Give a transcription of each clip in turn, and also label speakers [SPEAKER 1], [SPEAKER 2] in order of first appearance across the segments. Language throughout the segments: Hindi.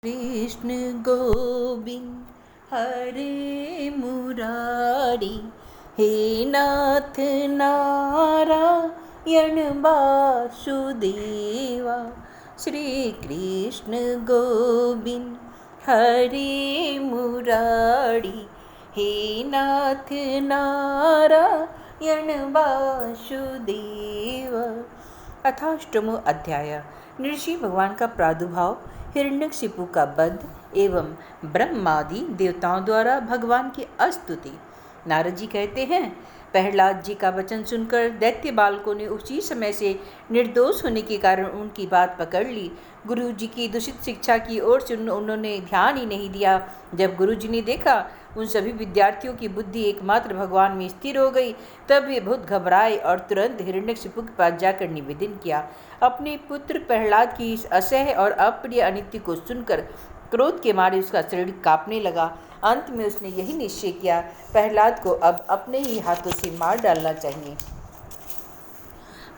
[SPEAKER 1] कृष्ण गोविंद हरे मुरारी, हे नाथ नारायण वासुदेवा। श्री कृष्ण गोविंद हरे मुरारी, हे नाथ नारायण वासुदेवा। अथाष्टमो अध्याय। ऋषि भगवान का प्रादुर्भाव, हिरण्यकशिपु का वध एवं ब्रह्मादि देवताओं द्वारा भगवान की स्तुति। नारद जी कहते हैं, प्रहलाद जी का वचन सुनकर दैत्य बालकों ने उसी समय से निर्दोष होने के कारण उनकी बात पकड़ ली। गुरु जी की दूषित शिक्षा की ओर से उन्होंने ध्यान ही नहीं दिया। जब गुरु जी ने देखा उन सभी विद्यार्थियों की बुद्धि एकमात्र भगवान में स्थिर हो गई, तब वे बहुत घबराए और तुरंत हिरण्यकशिपु के पास जाकर निवेदन किया। अपने पुत्र प्रहलाद की इस असह्य और अप्रिय अनिति को सुनकर क्रोध के मारे उसका शरीर कांपने लगा। अंत में उसने यही निश्चय किया, प्रहलाद को अब अपने ही हाथों से मार डालना चाहिए।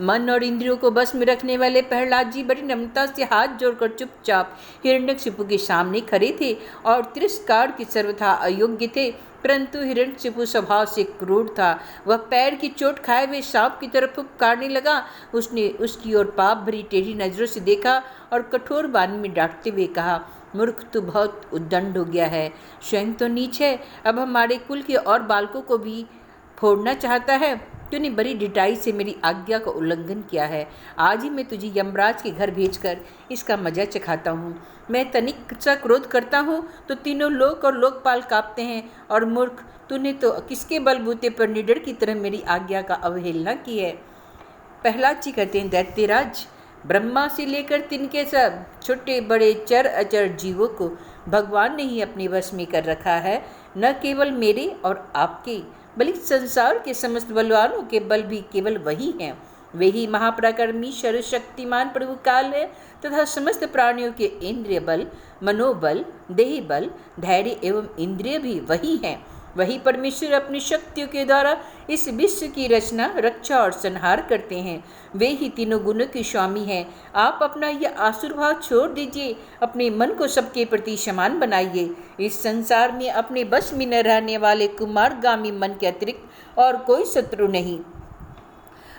[SPEAKER 1] मन और इंद्रियों को बस में रखने वाले प्रहलाद जी बड़ी नम्रता से हाथ जोड़कर चुपचाप हिरण्यकशिपु के सामने खड़े थे और तिरस्कार के सर्वथा अयोग्य थे। परंतु हिरण्यकशिपु स्वभाव से क्रूर था। वह पैर की चोट खाए हुए सांप की तरफ फुफकारने लगा। उसने उसकी ओर पाप भरी टेढ़ी नजरों से देखा और कठोर वाणी में डांटते हुए कहा, मूर्ख, तू बहुत उद्दंड हो गया है, स्वयं तो नीच है, अब हमारे कुल के और बालकों को भी फोड़ना चाहता है। तूने बड़ी ढिठाई से मेरी आज्ञा का उल्लंघन किया है। आज ही मैं तुझे यमराज के घर भेजकर इसका मजा चखाता हूँ। मैं तनिक सा क्रोध करता हूँ तो तीनों लोक और लोकपाल कांपते हैं। और मूर्ख, तूने तो किसके बलबूते पर निडर की तरह मेरी आज्ञा का अवहेलना की है। प्रहलाद जी कहते हैं, दैत्यराज, ब्रह्मा से लेकर तिनके सब छोटे बड़े चर अचर जीवों को भगवान ने ही अपने वश में कर रखा है। न केवल मेरे और आपके, बल्कि संसार के समस्त बलवानों के बल भी केवल वही हैं। वे ही महापराक्रमी सर्वशक्तिमान प्रभु काल है तथा समस्त प्राणियों के इंद्रिय बल, मनोबल, देही बल, धैर्य एवं इंद्रिय भी वही हैं। वही परमेश्वर अपनी शक्तियों के द्वारा इस विश्व की रचना, रक्षा और संहार करते हैं। वे ही तीनों गुणों के स्वामी हैं। आप अपना यह आसुर भाव छोड़ दीजिए, अपने मन को सबके प्रति समान बनाइए। इस संसार में अपने बस में न रहने वाले कुमारगामी मन के अतिरिक्त और कोई शत्रु नहीं।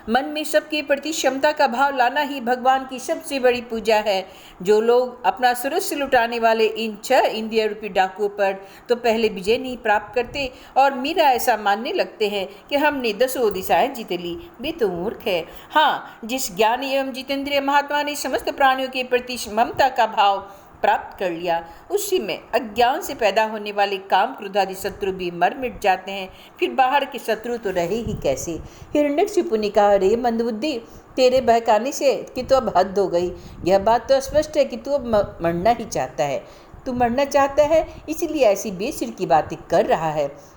[SPEAKER 1] मन में सबके प्रति क्षमता का भाव लाना ही भगवान की सबसे बड़ी पूजा है। जो लोग अपना सर्वस्व लुटाने वाले इन 6 इंद्रिय रूपी डाकुओं पर तो पहले विजय नहीं प्राप्त करते और मीरा ऐसा मानने लगते हैं कि हमने 10 दिशाएं जीत ली, वे तो मूर्ख है। हाँ, जिस ज्ञान एवं जितेंद्रिय महात्मा ने समस्त प्राणियों के प्रति ममता का भाव प्राप्त कर लिया, उसी में अज्ञान से पैदा होने वाले काम क्रोध आदि शत्रु भी मर मिट जाते हैं। फिर बाहर के शत्रु तो रहे ही कैसे। हिरण्यकशिपु ने कहा, रे मंदबुद्धि, तेरे बहकाने से कि तो अब हद हो गई। यह बात तो स्पष्ट है कि तू अब मरना ही चाहता है। तू मरना चाहता है, इसलिए ऐसी बेसिर की बातें कर रहा है।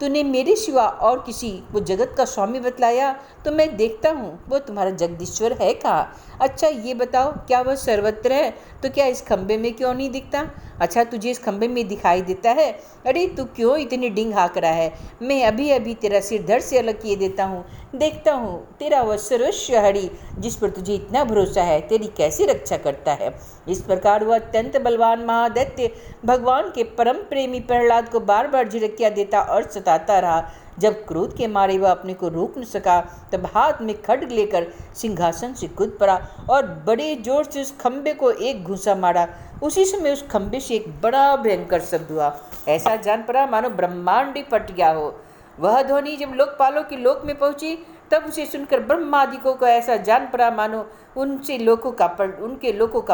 [SPEAKER 1] तूने मेरे सिवा और किसी को जगत का स्वामी बतलाया तो मैं देखता हूँ वो तुम्हारा जगदीश्वर है कहाँ। अच्छा ये बताओ, क्या वह सर्वत्र है तो क्या इस खंबे में क्यों नहीं दिखता? अच्छा, तुझे इस खंबे में दिखाई देता है? अरे तू क्यों इतनी डिंग हाँक रहा है? मैं अभी अभी तेरा सिर धड़ से अलग किए देता हूँ। देखता हूँ तेरा वह सर्वस्व हरि जिस पर तुझे इतना भरोसा है तेरी कैसे रक्षा करता है। इस प्रकार वह अत्यंत बलवान महादैत्य भगवान के परम प्रेमी प्रहलाद को बार बार झिड़कियाँ देता और सताता रहा। जब क्रोध के मारे वह अपने को रोक न सका, तब हाथ में खड्ग लेकर सिंहासन से कूद पड़ा और बड़े जोर से उस खंबे को एक घूंसा मारा। उसी समय उस खंबे से एक बड़ा भयंकर शब्द हुआ। ऐसा जान पड़ा मानो ब्रह्मांड ही फट गया हो। वह ध्वनि जब लोकपालों के लोक में पहुंची, तब उसे सुनकर ब्रह्मादिकों को ऐसा जान पड़ा मानो उनके लोकों का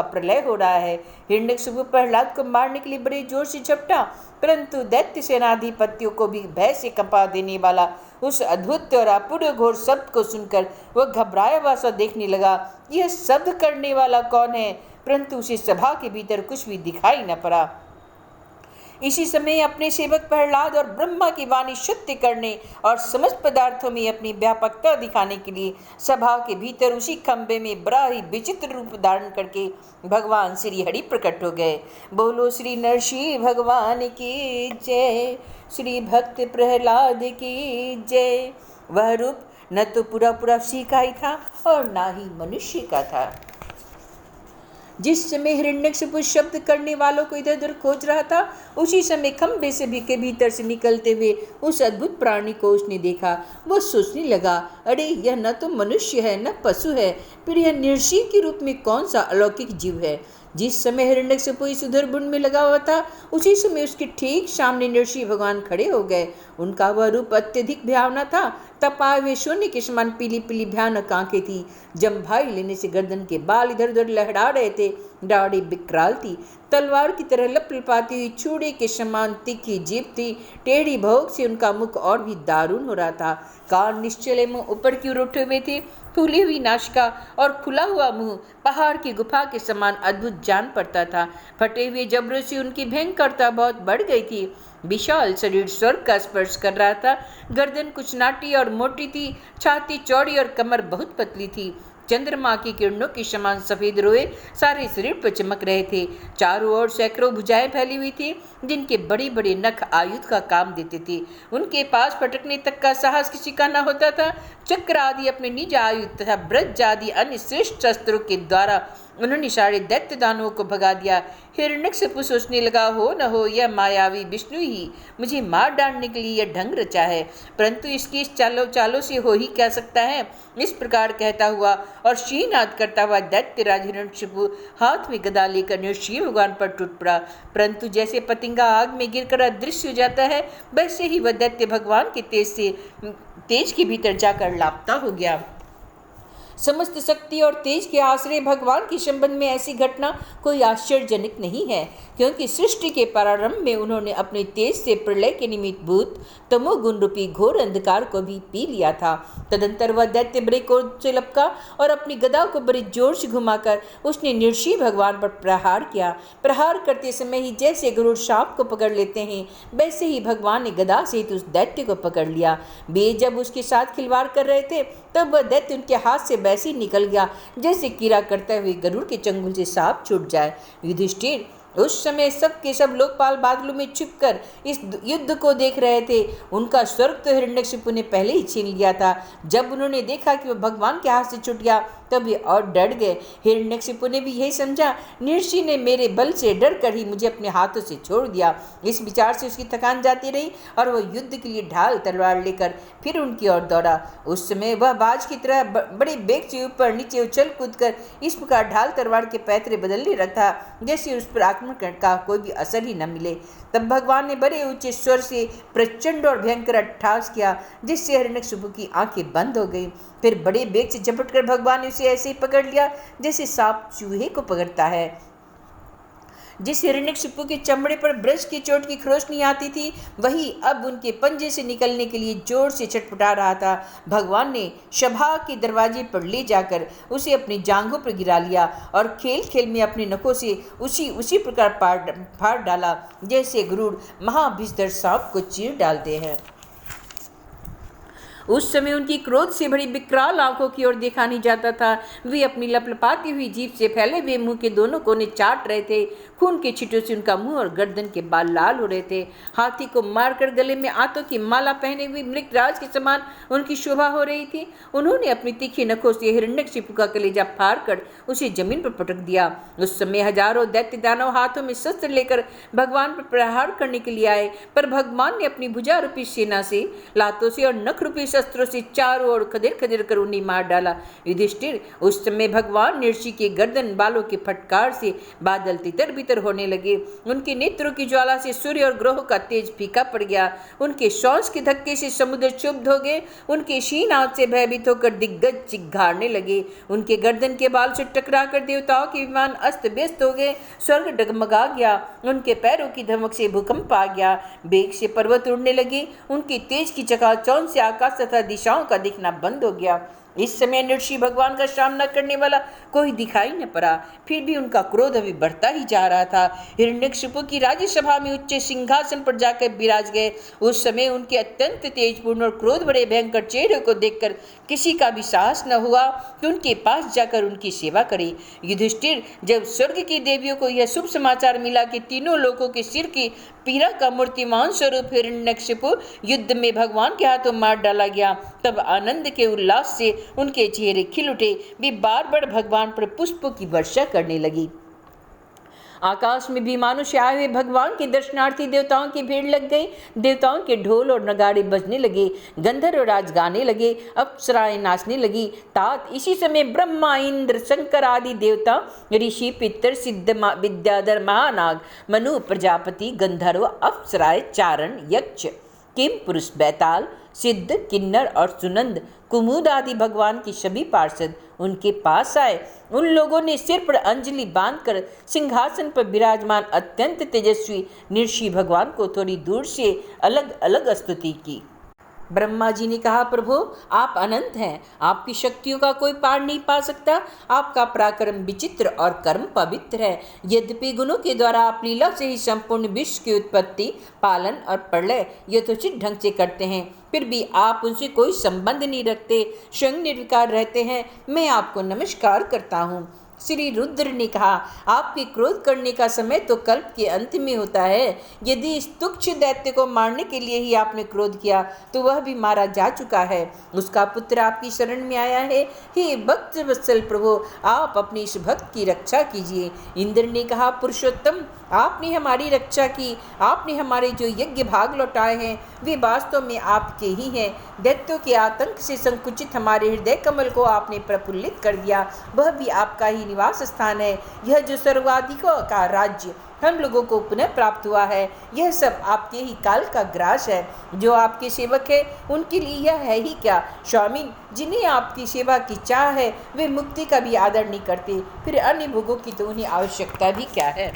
[SPEAKER 1] प्रलय हो रहा है। हिरण्यकशिपु प्रहलाद को मारने के लिए बड़े जोर से झपटा, परंतु दैत्य सेनाधिपतियों को भी भय से कंपा देने वाला उस अद्भुत और अपूर्व घोर शब्द को सुनकर वह घबराया हुआ सा देखने लगा। यह शब्द करने वाला कौन है? परंतु उसे सभा के भीतर कुछ भी दिखाई न पड़ा। इसी समय अपने सेवक प्रहलाद और ब्रह्मा की वाणी शुद्ध करने और समस्त पदार्थों में अपनी व्यापकता दिखाने के लिए सभा के भीतर उसी खंबे में बड़ा ही विचित्र रूप धारण करके भगवान श्री हरि प्रकट हो गए। बोलो श्री नरसिंह भगवान की जय, श्री भक्त प्रहलाद की जय। वह रूप न तो पूरा सिंह का ही था और ना ही मनुष्य का था। जिस समय हिरण्यकशिपु शब्द करने वालों को इधर उधर खोज रहा था, उसी समय खंबे से भी के भीतर से निकलते हुए उस अद्भुत प्राणी को उसने देखा। वो सोचने लगा, अरे यह न तो मनुष्य है न पशु है, फिर यह नृसिंह के रूप में कौन सा अलौकिक जीव है। जिस समय हिरण्यकशिपु इस उधर बुन में लगा हुआ था, उसी समय उसके ठीक सामने नृसिंह भगवान खड़े हो गए। उनका वह रूप अत्यधिक भयावना था। तपाए हुए शून्य के समान पीली पीली भयानक आंखें थी। जम्भाई लेने से गर्दन के बाल इधर उधर लहरा रहे थे। दाढ़ी विकराल थी। तलवार की तरह लपलपाती हुई छुरे के समान तीखी जीभ थी। टेढ़ी भौंक से उनका मुख और भी दारुण हो रहा था। कान निश्चले मुंह ऊपर की ओर उठे हुए थे। फूली हुई नासिका और खुला हुआ मुंह पहाड़ की गुफा के समान अद्भुत जान पड़ता था। फटे हुए जबड़ों से उनकी भयंकरता बहुत बढ़ गई थी। विशाल शरीर स्वर्ग का स्पर्श कर रहा था। गर्दन कुछ नाटी और मोटी थी। छाती चौड़ी और कमर बहुत पतली थी। चंद्रमा की किरणों के समान सफेद रोए सारे शरीर पर चमक रहे थे। चारों ओर सैकड़ों भुजाएं फैली हुई थी, जिनके बड़े बड़े नख आयुध का काम देते थे। उनके पास फटकने तक का साहस किसी का न होता था। चक्र आदि अपने निज आयुध तथा ब्रज आदि अन्य श्रेष्ठ शस्त्रों के द्वारा उन्होंने सारे दैत्य दानवों को भगा दिया। हिरण्यकशिपु सोचने लगा, हो न हो यह मायावी विष्णु ही मुझे मार डालने के लिए यह ढंग रचा है, परंतु इसकी इस चालों से हो ही क्या सकता है। इस प्रकार कहता हुआ और शीनाद करता हुआ दैत्यराज हिरण्यकशिपु हाथ में गदा लेकर नृसिंह भगवान पर टूट पड़ा। परंतु जैसे पतंगा आग में गिरकर अदृश्य हो जाता है, वैसे ही वह दैत्य भगवान के तेज के भीतर जाकर लापता हो गया। समस्त शक्ति और तेज के आश्रय भगवान के संबंध में ऐसी घटना कोई आश्चर्यजनक नहीं है, क्योंकि सृष्टि के प्रारंभ में उन्होंने अपने तेज से प्रलय के निमित्त भूत तमोगुण रूपी घोर अंधकार को भी पी लिया था। तदंतर वह दैत्य बड़े क्रोध से लपका और अपनी गदा को बड़े जोर से घुमाकर उसने नृसिंह भगवान पर प्रहार किया। प्रहार करते समय ही जैसे गरुड़ सांप को पकड़ लेते हैं, वैसे ही भगवान ने गदा सहित उस दैत्य को पकड़ लिया। वे जब उसके साथ खिलवाड़ कर रहे थे, तब वह दैत्य उनके हाथ से वैसे ही निकल गया जैसे कीड़ा करते हुए गरुड़ के चंगुल से सांप छूट जाए। युधिष्ठिर उस समय सब के सब लोकपाल बादलों में छिपकर इस युद्ध को देख रहे थे। उनका स्वर्ग तो हिरण्यकशिपु ने पहले ही छीन लिया था। जब उन्होंने देखा कि वह भगवान के हाथ से छूट गया, तब वे और डर गए। हिरण्यकशिपु ने भी यही समझा, नृसिंह ने मेरे बल से डर कर ही मुझे अपने हाथों से छोड़ दिया। इस विचार से उसकी थकान जाती रही और वह युद्ध के लिए ढाल तलवार लेकर फिर उनकी ओर दौड़ा। उस समय वह बाज की तरह बड़े बेग से ऊपर नीचे उछल कूद कर इस प्रकार ढाल तलवार के पैतरे बदलने रखा जैसे उस पर आक्रमण का कोई भी असर ही न मिले। तब भगवान ने बड़े ऊंचे स्वर से प्रचंड और भयंकर अट्टहास किया, जिससे हिरण्यकशिपु की आंखें बंद हो गईं। फिर बड़े बेग से झपटकर भगवान ने उसे ऐसे ही पकड़ लिया जैसे सांप चूहे को पकड़ता है। जिस हिरण्यकशिपु के चमड़े पर ब्रज की चोट की खरोंचनी आती थी, वही अब उनके पंजे से निकलने के लिए जोर से छटपटा रहा था। भगवान ने सभा के दरवाजे पर ले जाकर उसे अपनी जांघों पर गिरा लिया और खेल खेल में अपने नखों से उसी प्रकार फाड़ डाला जैसे गरुड़ महाभीषण सांप को चीर डालते हैं। उस समय उनकी क्रोध से भरी विकराल आंखों की ओर देखा नहीं जाता था। वे अपनी लपलपाती हुई जीभ से फैले हुए मुंह के दोनों कोने चाट रहे थे। खून के छींटों से उनका मुंह और गर्दन के बाल लाल हो रहे थे। हाथी को मारकर गले में आंतों की माला पहने हुए मृगराज के समान उनकी शोभा हो रही थी। उन्होंने अपनी तीखी नखों से हिरण्यकशिपु का कलेजा फाड़कर उसे जमीन पर पटक दिया। उस समय हजारों दैत्य दानव हाथों में शस्त्र लेकर भगवान पर प्रहार करने के लिए आए, पर भगवान ने अपनी भुजा रूपी सेना से, लातों से और नख रूपी शस्त्रों से चारों ओर खदेड़ खदेड़ कर उन्हें मार डाला। युधिष्ठिर उस समय भगवान नृसिंह के गर्दन बालों के फटकार से बादल तितर बितर होने लगे। उनके नेत्रों की ज्वाला से सूर्य और ग्रहों का तेज फीका पड़ गया। उनके श्वास के धक्के से समुद्र क्षुब्ध हो गए। उनके शीन आंच से भयभीत होकर दिग्गज चिघाड़ने लगे। उनके गर्दन के बाल से टकरा कर देवताओं के विमान अस्त व्यस्त हो गए। स्वर्ग डगमगा गया। उनके पैरों की धमक से भूकंप आ गया। बेग से पर्वत उड़ने लगे। उनके तेज की चकाचौंध से आकाश तथा दिशाओं का दिखना बंद हो गया। इस समय नृसिंह भगवान का सामना करने वाला कोई दिखाई न पड़ा। फिर भी उनका क्रोध अभी बढ़ता ही जा रहा था। हिरण्यकशिपु की राज्यसभा में उच्च सिंहासन पर जाकर विराज गए। उस समय उनके अत्यंत तेजपूर्ण और क्रोध बड़े भयंकर चेहरे को देखकर किसी का भी साहस न हुआ कि उनके पास जाकर उनकी सेवा करे। युधिष्ठिर, जब स्वर्ग की देवियों को यह शुभ समाचार मिला कि तीनों लोगों के सिर की पीड़ा का मूर्तिमान स्वरूप हिरण्यकशिपु युद्ध में भगवान के हाथों मार डाला गया, तब आनंद के उल्लास से उनके चेहरे खिल उठे। वे बार बार भगवान पर पुष्पों की वर्षा करने लगी। आकाश में भी मानो से आए हुए भगवान के दर्शनार्थी देवताओं की भीड़ लग गई। देवताओं के ढोल और नगाड़े बजने लगे, गंधर्व राज गाने लगे, अप्सराएं नाचने लगी। तात इसी समय ब्रह्मा, इंद्र, शंकर आदि देवता, ऋषि, पितर, सिद्ध, विद्याधर, महानाग, मनु, प्रजापति, गंधर्व, अप्सराएं, चारण, यक्ष, किम पुरुष, बैताल, सिद्ध, किन्नर और सुनंद, कुमुद आदि भगवान की सभी पार्षद उनके पास आए। उन लोगों ने सिर पर अंजलि बांधकर सिंहासन पर विराजमान अत्यंत तेजस्वी नृषि भगवान को थोड़ी दूर से अलग अलग स्तुति की। ब्रह्मा जी ने कहा, प्रभु आप अनंत हैं, आपकी शक्तियों का कोई पार नहीं पा सकता। आपका पराक्रम विचित्र और कर्म पवित्र है। यद्यपि गुणों के द्वारा आप लीला से ही संपूर्ण विश्व की उत्पत्ति, पालन और प्रलय यथोचित ढंग से करते हैं, फिर भी आप उनसे कोई संबंध नहीं रखते, स्वयं निर्विकार रहते हैं। मैं आपको नमस्कार करता हूँ। श्री रुद्र ने कहा, आपके क्रोध करने का समय तो कल्प के अंत में होता है। यदि इस तुच्छ दैत्य को मारने के लिए ही आपने क्रोध किया तो वह भी मारा जा चुका है। उसका पुत्र आपकी शरण में आया है। हे भक्त वत्सल प्रभु, आप अपने इस भक्त की रक्षा कीजिए। इंद्र ने कहा, पुरुषोत्तम आपने हमारी रक्षा की। आपने हमारे जो यज्ञ भाग लौटाए हैं वे वास्तव में आपके ही हैं। दैत्यों के आतंक से संकुचित हमारे हृदय कमल को आपने प्रफुल्लित कर दिया। वह भी आपका ही निवास स्थान है। यह जो सर्वाधिकों का राज्य हम लोगों को पुनः प्राप्त हुआ है, यह सब आपके ही काल का ग्रास है। जो आपके सेवक है उनके लिए यह है ही क्या। स्वामी, जिन्हें आपकी सेवा की चाह है वे मुक्ति का भी आदर नहीं करते, फिर अन्य भोगों की तो उन्हें आवश्यकता भी क्या है।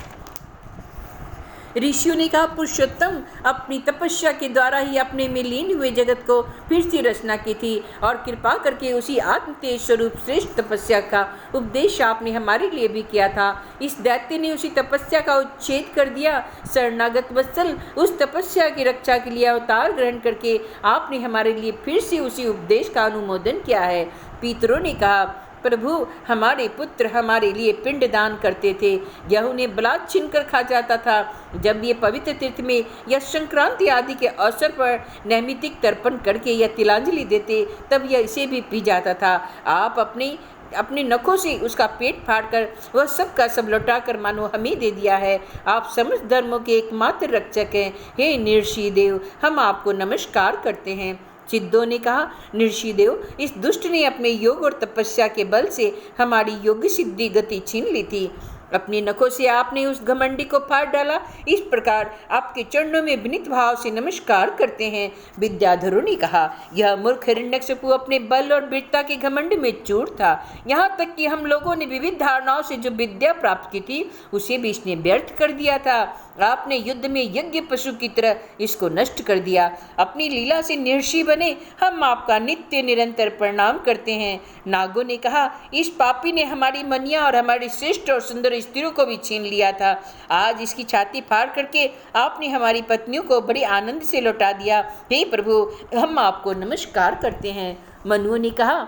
[SPEAKER 1] ऋषियों ने कहा, पुरुषोत्तम अपनी तपस्या के द्वारा ही अपने में लीन हुए जगत को फिर से रचना की थी और कृपा करके उसी आत्म तेज स्वरूप श्रेष्ठ तपस्या का उपदेश आपने हमारे लिए भी किया था। इस दैत्य ने उसी तपस्या का उच्छेद कर दिया। शरणागत वत्सल, उस तपस्या की रक्षा के लिए अवतार ग्रहण करके आपने हमारे लिए फिर से उसी उपदेश का अनुमोदन किया है। पितरों ने कहा, प्रभु हमारे पुत्र हमारे लिए पिंड दान करते थे, यह उन्हें बलात् छीन कर खा जाता था। जब ये पवित्र तीर्थ में या संक्रांति आदि के अवसर पर नैमित्तिक तर्पण करके या तिलांजलि देते तब यह इसे भी पी जाता था। आप अपने नखों से उसका पेट फाड़कर वह सब का सब लौटाकर मानो हमें दे दिया है। आप समस्त धर्मों के एकमात्र रक्षक हैं। हे नृषि देव, हम आपको नमस्कार करते हैं। सिद्धों ने कहा, नृषि देव, इस दुष्ट ने अपने योग और तपस्या के बल से हमारी योग सिद्धि गति छीन ली थी। अपने नखों से आपने उस घमंडी को फाड़ डाला। इस प्रकार आपके चरणों में विनीत भाव से नमस्कार करते हैं। विद्याधरों ने कहा, यह मूर्ख हिरण्यकशिपु अपने बल और वीरता के घमंड में चूर था। यहाँ तक कि हम लोगों ने विविध धारणाओं से जो विद्या प्राप्त की थी उसे भी इसने व्यर्थ कर दिया था। आपने युद्ध में यज्ञ पशु की तरह इसको नष्ट कर दिया। अपनी लीला से निर्षी बने हम आपका नित्य निरंतर प्रणाम करते हैं। नागों ने कहा, इस पापी ने हमारी मनिया और हमारी श्रेष्ठ और सुंदर स्त्रियों को भी छीन लिया था। आज इसकी छाती फाड़ करके आपने हमारी पत्नियों को बड़े आनंद से लौटा दिया। हे प्रभु, हम आपको नमस्कार करते हैं। मनुओं ने कहा,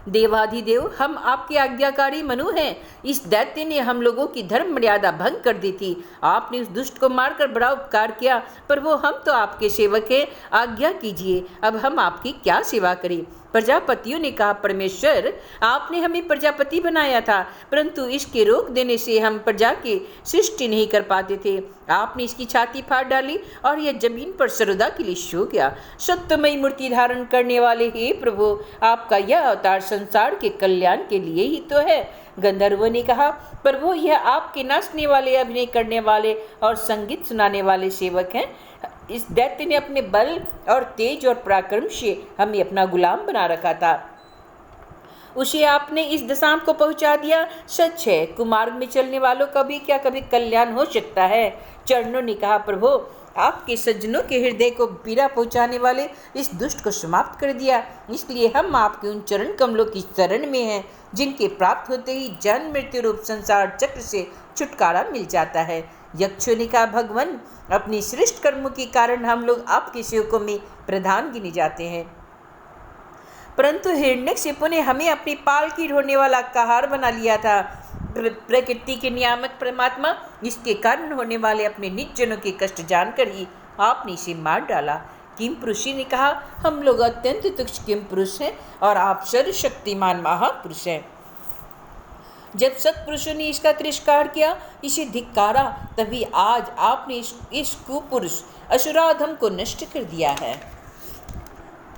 [SPEAKER 1] देवाधिदेव, हम आपके आज्ञाकारी मनु हैं। इस दैत्य ने हम लोगों की धर्म मर्यादा भंग कर दी थी। आपने उस दुष्ट को मारकर बड़ा उपकार किया, पर वो हम तो आपके सेवक हैं, आज्ञा कीजिए, अब हम आपकी क्या सेवा करें। प्रजापतियों ने कहा, परमेश्वर, आपने हमें प्रजापति बनाया था, परंतु इसके रोक देने से हम प्रजा की सृष्टि नहीं कर पाते थे। आपने इसकी छाती फाड़ डाली और यह जमीन पर सर्वदा के लिए सो गया। सत्यमयी मूर्ति धारण करने वाले हे प्रभु, आपका यह अवतार संसार के कल्याण के लिए ही तो है। गंधर्वों ने कहा, प्रभु, यह आपके नाचने वाले, अभिनय करने वाले और संगीत सुनाने वाले सेवक हैं। इस दैत्य ने अपने बल और तेज और पराक्रम से हमें अपना गुलाम बना रखा था, उसे आपने इस दशा को पहुंचा दिया। सच है, कुमार्ग में चलने वालों का भी क्या कभी कल्याण हो सकता है। चरणों ने कहा, प्रभु, आपके सज्जनों के हृदय को पीड़ा पहुंचाने वाले इस दुष्ट को समाप्त कर दिया। इसलिए हम आपके उन चरण कमलों की शरण में हैं, जिनके प्राप्त होते ही जन्म मृत्यु रूप संसार चक्र से छुटकारा मिल जाता है। यक्षों ने कहा, भगवान, अपनी श्रेष्ठ कर्मों के कारण हम लोग आपके सेवकों में प्रधान गिने जाते हैं, परंतु हिरण्यकशिपु ने हमें अपनी पालकी ढोने वाला कहार बना लिया था। प्रकृति के नियामक परमात्मा, इसके कारण होने वाले अपने निज जनों के कष्ट जानकर ही आपने इसे मार डाला। किम पुरुषी ने कहा, हम लोग अत्यंत तुच्छ किम पुरुष हैं और आप सर्वशक्तिमान महापुरुष हैं। जब सत्पुरुषों ने इसका तिरस्कार किया, इसे धिक्कारा, तभी आज आपने इस कुपुरुष असुराधम को नष्ट कर दिया है।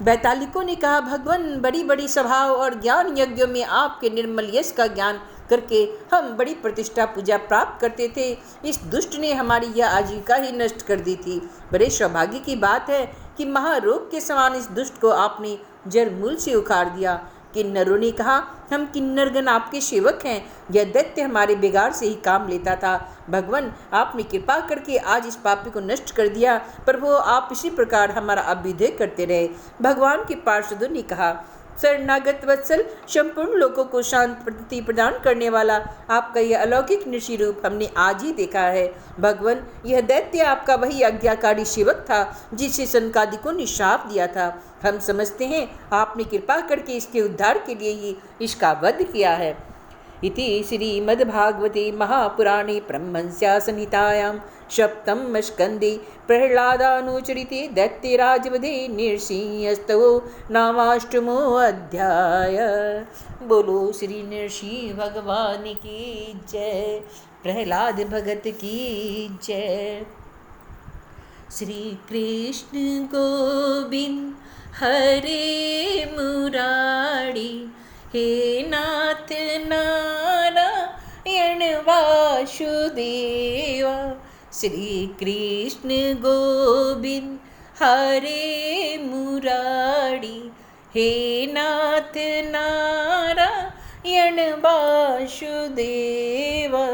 [SPEAKER 1] बैतालिकों ने कहा, भगवान, बड़ी बड़ी सभाओं और ज्ञान यज्ञों में आपके निर्मल यश का ज्ञान करके हम बड़ी प्रतिष्ठा पूजा प्राप्त करते थे। इस दुष्ट ने हमारी यह आजीविका ही नष्ट कर दी थी। बड़े सौभाग्य की बात है कि महारोग के समान इस दुष्ट को आपने जड़ मूल से उखाड़ दिया। किन्नरों ने कहा, हम किन्नरगण आपके सेवक हैं। यह दैत्य हमारे बिगाड़ से ही काम लेता था। भगवान, आपने कृपा करके आज इस पापी को नष्ट कर दिया, पर वो आप इसी प्रकार हमारा अभ्युदय करते रहे। भगवान के पार्षदों ने कहा, शरणागत वत्सल, संपूर्ण लोगों को शांति प्रदान करने वाला आपका यह अलौकिक निशी रूप हमने आज ही देखा है। भगवान, यह दैत्य आपका वही आज्ञाकारी सेवक था जिसे सनकादिकों ने शाप दिया था। हम समझते हैं आपने कृपा करके इसके उद्धार के लिए ही इसका वध किया है। इति श्रीमद्भागवते महापुराणे ब्रह्मंस्या संहितायां सप्तम स्कंदे प्रह्लादानुचरिते दैत्यराजवधे नृसिंहस्तवो नामाष्टमो अध्याय। बोलो श्री नृसिंह भगवान की जय, प्रहलाद भगत की जय। श्री कृष्ण गोविंद हरे मुरारी, हे नाथ नारायण वासुदेवा। श्री कृष्ण गोविंद हरे मुरारी, हे नाथ नारायण वासुदेवा।